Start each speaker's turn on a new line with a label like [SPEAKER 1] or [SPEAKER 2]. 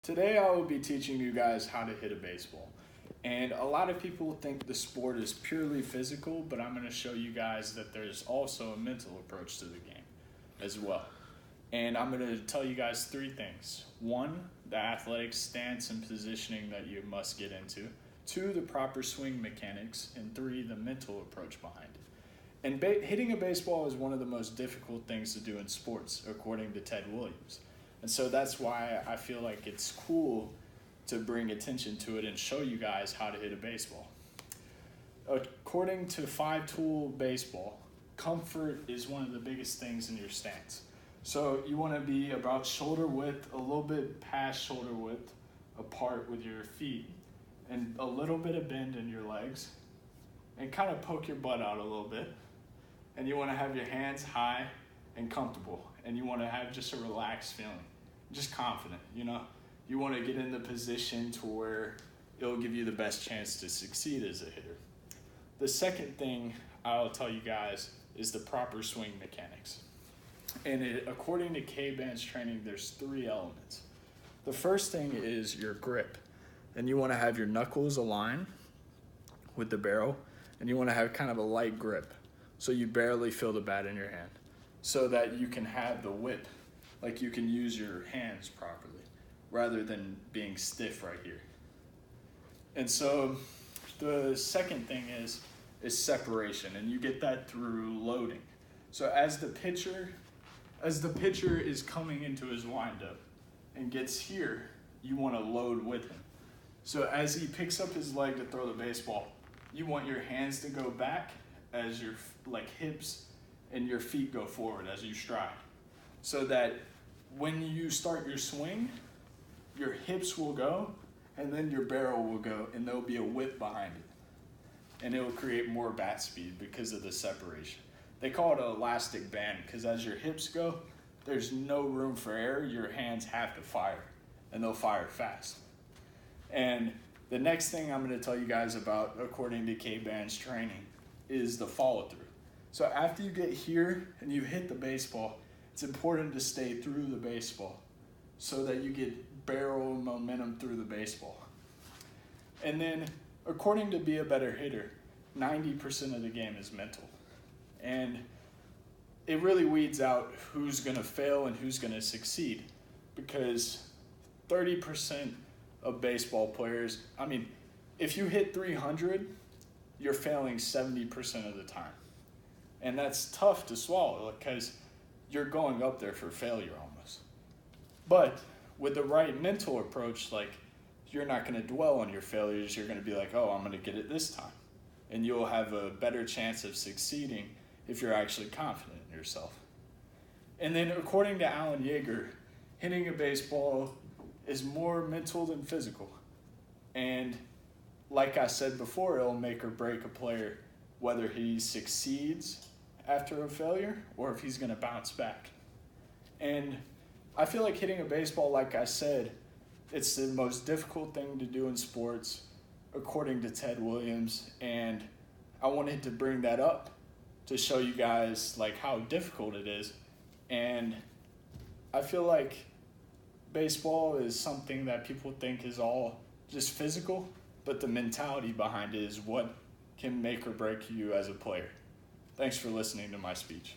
[SPEAKER 1] Today I will be teaching you guys how to hit a baseball. And a lot of people think the sport is purely physical, but I'm going to show you guys that there's also a mental approach to the game as well. And I'm going to tell you guys three things. One, the athletic stance and positioning that you must get into. Two, the proper swing mechanics. And three, the mental approach behind it. And hitting a baseball is one of the most difficult things to do in sports, according to Ted Williams. And so that's why I feel like it's cool to bring attention to it and show you guys how to hit a baseball. According to 5-tool baseball, comfort is one of the biggest things in your stance. So you want to be about shoulder width, a little bit past shoulder width, apart with your feet, and a little bit of bend in your legs, and kind of poke your butt out a little bit. And you want to have your hands high and comfortable, and you want to have just a relaxed feeling, just confident, You want to get in the position to where it'll give you the best chance to succeed as a hitter. The second thing I'll tell you guys is the proper swing mechanics. And according to K-Band's training, there's 3 elements. The first thing is your grip. And you want to have your knuckles aligned with the barrel, and you want to have kind of a light grip, so you barely feel the bat in your hand, so that you can have the whip, like you can use your hands properly, rather than being stiff right here. And so the second thing is separation, and you get that through loading. So as the pitcher is coming into his windup and gets here, you want to load with him. So as he picks up his leg to throw the baseball, you want your hands to go back as your hips and your feet go forward as you stride. So that when you start your swing, your hips will go, and then your barrel will go, and there'll be a whip behind it. And it will create more bat speed because of the separation. They call it an elastic band because as your hips go, there's no room for error. Your hands have to fire, and they'll fire fast. And the next thing I'm going to tell you guys about, according to K-Band's training, is the follow-through. So after you get here and you hit the baseball, it's important to stay through the baseball so that you get barrel momentum through the baseball. And then, according to Be a Better Hitter, 90% of the game is mental. And it really weeds out who's going to fail and who's going to succeed, because 30% of baseball players, if you hit 300, you're failing 70% of the time. And that's tough to swallow because you're going up there for failure almost. But with the right mental approach, you're not going to dwell on your failures. You're going to be like, oh, I'm going to get it this time. And you'll have a better chance of succeeding if you're actually confident in yourself. And then according to Alan Yeager, hitting a baseball is more mental than physical. And like I said before, it'll make or break a player, whether he succeeds after a failure or if he's going to bounce back. And I feel like hitting a baseball, like I said, it's the most difficult thing to do in sports, according to Ted Williams. And I wanted to bring that up to show you guys how difficult it is. And I feel like baseball is something that people think is all just physical, but the mentality behind it is what can make or break you as a player. Thanks for listening to my speech.